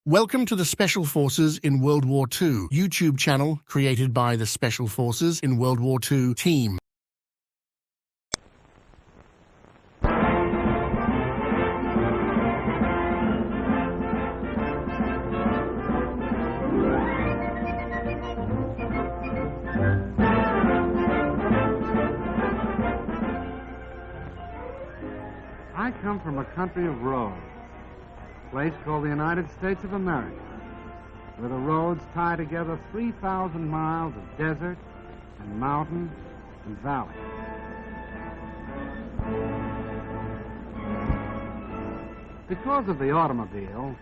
Welcome to the Special Forces in World War II YouTube channel created by the Special Forces in World War II team. I come from a country of roads. A place called the United States of America, where the roads tie together 3,000 miles of desert and mountain and valley. Because of the automobile,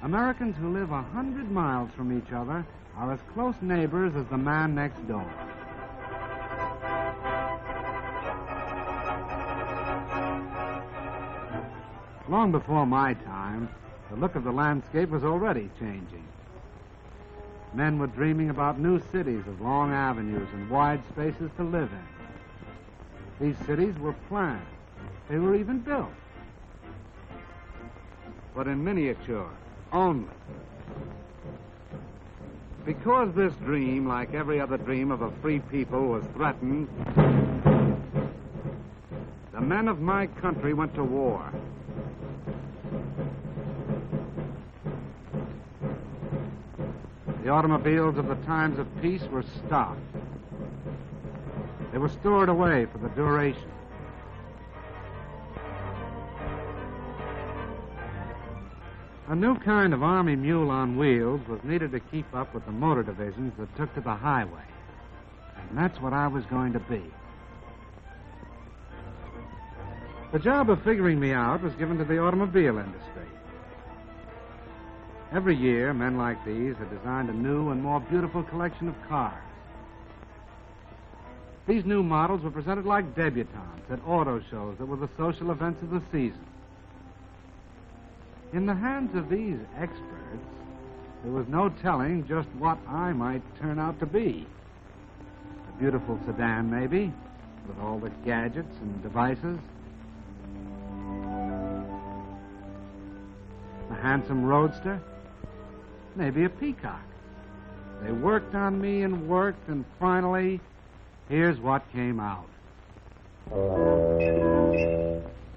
Americans who live 100 miles from each other are as close neighbors as the man next door. Long before my time, the look of the landscape was already changing. Men were dreaming about new cities of long avenues and wide spaces to live in. These cities were planned. They were even built. But in miniature, only. Because this dream, like every other dream of a free people, was threatened, the men of my country went to war. The automobiles of the times of peace were stopped. They were stored away for the duration. A new kind of army mule on wheels was needed to keep up with the motor divisions that took to the highway. And that's what I was going to be. The job of figuring me out was given to the automobile industry. Every year, men like these had designed a new and more beautiful collection of cars. These new models were presented like debutantes at auto shows that were the social events of the season. In the hands of these experts, there was no telling just what I might turn out to be. A beautiful sedan, maybe, with all the gadgets and devices. A handsome roadster. Maybe a peacock. They worked on me and worked, and finally, here's what came out.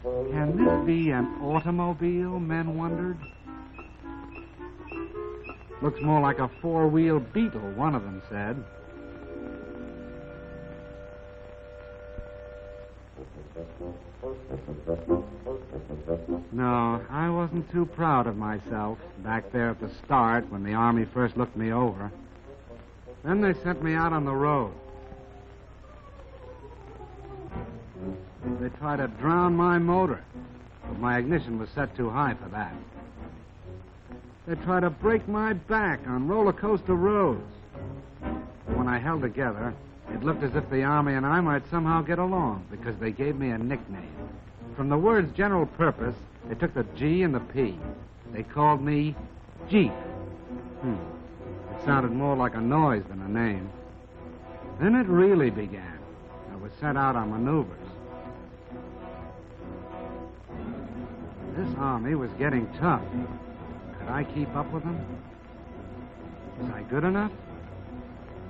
Can this be an automobile, men wondered? Looks more like a four-wheel Beetle, one of them said. No, I wasn't too proud of myself back there at the start when the Army first looked me over. Then they sent me out on the road. They tried to drown my motor, but my ignition was set too high for that. They tried to break my back on roller coaster roads. When I held together, it looked as if the Army and I might somehow get along because they gave me a nickname. From the words general purpose, they took the G and the P. They called me Jeep. It sounded more like a noise than a name. Then it really began. I was sent out on maneuvers. This Army was getting tough. Could I keep up with them? Was I good enough?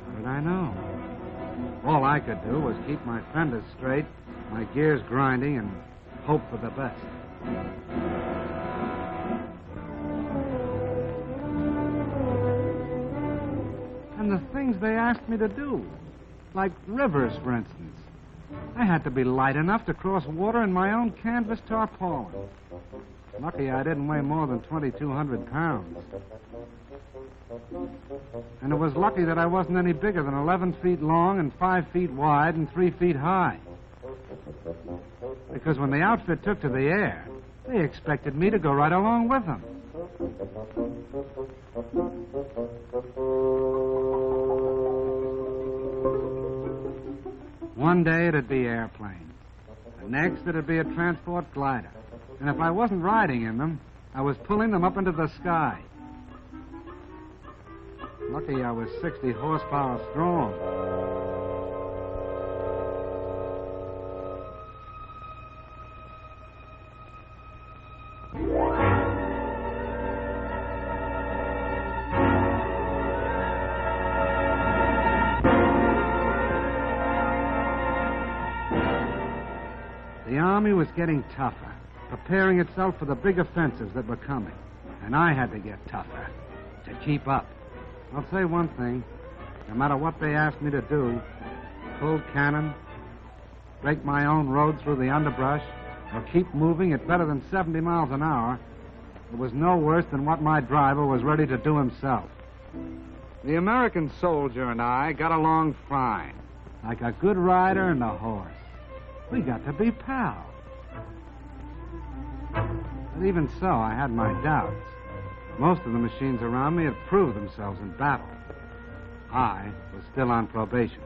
How did I know? All I could do was keep my fenders straight, my gears grinding, and hope for the best. And the things they asked me to do, like rivers, for instance. I had to be light enough to cross water in my own canvas tarpaulin. Lucky I didn't weigh more than 2,200 pounds. And it was lucky that I wasn't any bigger than 11 feet long and 5 feet wide and 3 feet high. Because when the outfit took to the air, they expected me to go right along with them. One day it'd be airplanes. The next it'd be a transport glider. And if I wasn't riding in them, I was pulling them up into the sky. Lucky I was 60 horsepower strong. Army was getting tougher, preparing itself for the big offensives that were coming. And I had to get tougher to keep up. I'll say one thing. No matter what they asked me to do, pull cannon, break my own road through the underbrush, or keep moving at better than 70 miles an hour, it was no worse than what my driver was ready to do himself. The American soldier and I got along fine, like a good rider and a horse. We got to be pals. But even so, I had my doubts. Most of the machines around me had proved themselves in battle. I was still on probation.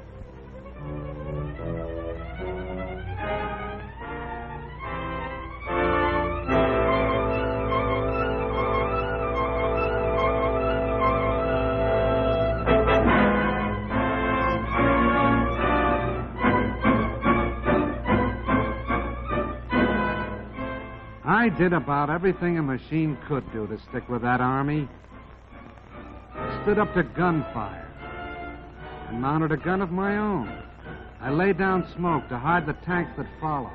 I did about everything a machine could do to stick with that army. I stood up to gunfire and mounted a gun of my own. I laid down smoke to hide the tanks that followed.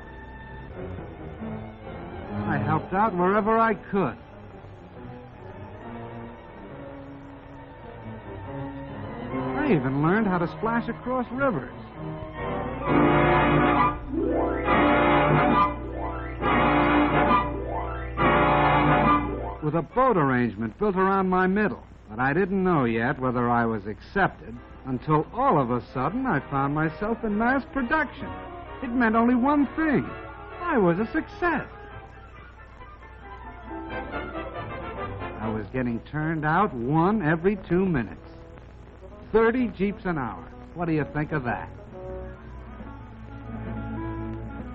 I helped out wherever I could. I even learned how to splash across rivers. With a boat arrangement built around my middle. But I didn't know yet whether I was accepted until all of a sudden I found myself in mass production. It meant only one thing. I was a success. I was getting turned out one every 2 minutes. 30 jeeps an hour. What do you think of that?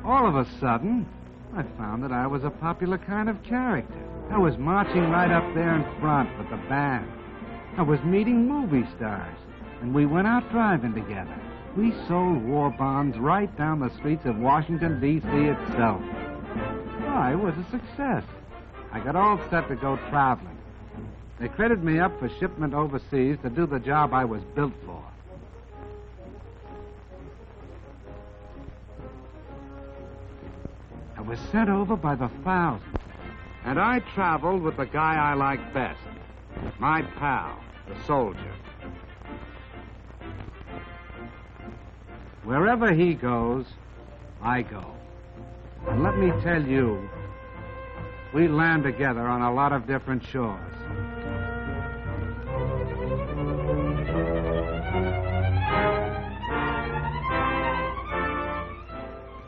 All of a sudden, I found that I was a popular kind of character. I was marching right up there in front with the band. I was meeting movie stars, and we went out driving together. We sold war bonds right down the streets of Washington, D.C. itself. I was a success. I got all set to go traveling. They credited me up for shipment overseas to do the job I was built for. I was sent over by the thousands. And I traveled with the guy I liked best, my pal, the soldier. Wherever he goes, I go. And let me tell you, we land together on a lot of different shores.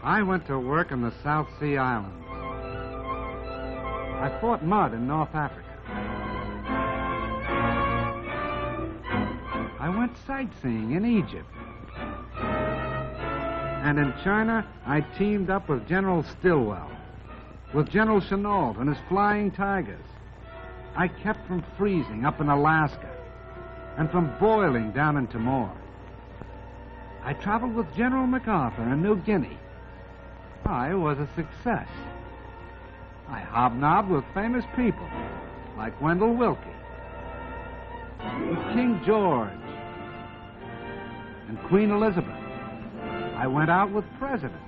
I went to work in the South Sea Islands. I fought mud in North Africa. I went sightseeing in Egypt. And in China, I teamed up with General Stilwell, with General Chennault and his Flying Tigers. I kept from freezing up in Alaska and from boiling down in Timor. I traveled with General MacArthur in New Guinea. I was a success. I hobnobbed with famous people like Wendell Willkie, with King George, and Queen Elizabeth. I went out with presidents.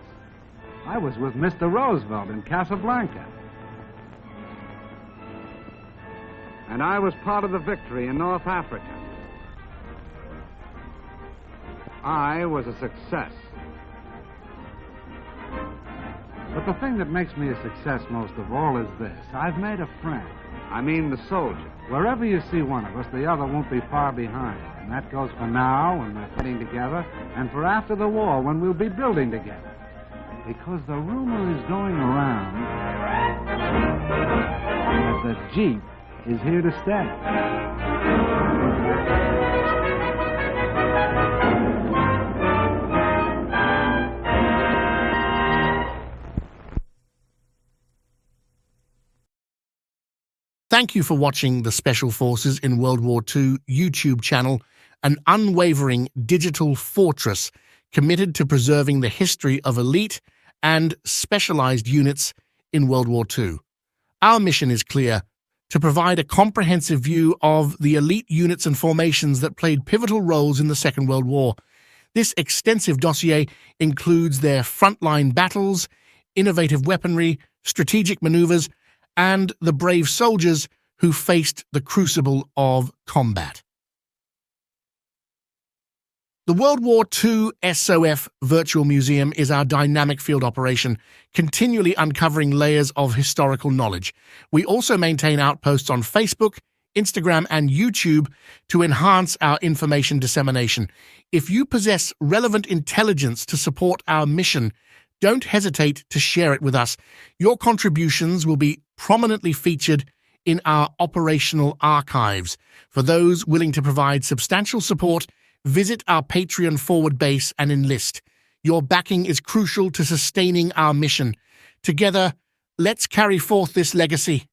I was with Mr. Roosevelt in Casablanca. And I was part of the victory in North Africa. I was a success. But the thing that makes me a success most of all is this. I've made a friend. I mean the soldier. Wherever you see one of us, the other won't be far behind. And that goes for now, when we're fighting together, and for after the war, when we'll be building together. Because the rumor is going around that the Jeep is here to stay. Thank you for watching the Special Forces in World War II YouTube channel, an unwavering digital fortress committed to preserving the history of elite and specialized units in World War II. Our mission is clear: to provide a comprehensive view of the elite units and formations that played pivotal roles in the Second World War. This extensive dossier includes their frontline battles, innovative weaponry, strategic maneuvers, and the brave soldiers who faced the crucible of combat. The World War II SOF Virtual Museum is our dynamic field operation, continually uncovering layers of historical knowledge. We also maintain outposts on Facebook, Instagram, and YouTube to enhance our information dissemination. If you possess relevant intelligence to support our mission, don't hesitate to share it with us. Your contributions will be prominently featured in our operational archives. For those willing to provide substantial support, visit our Patreon forward base and enlist. Your backing is crucial to sustaining our mission. Together, let's carry forth this legacy.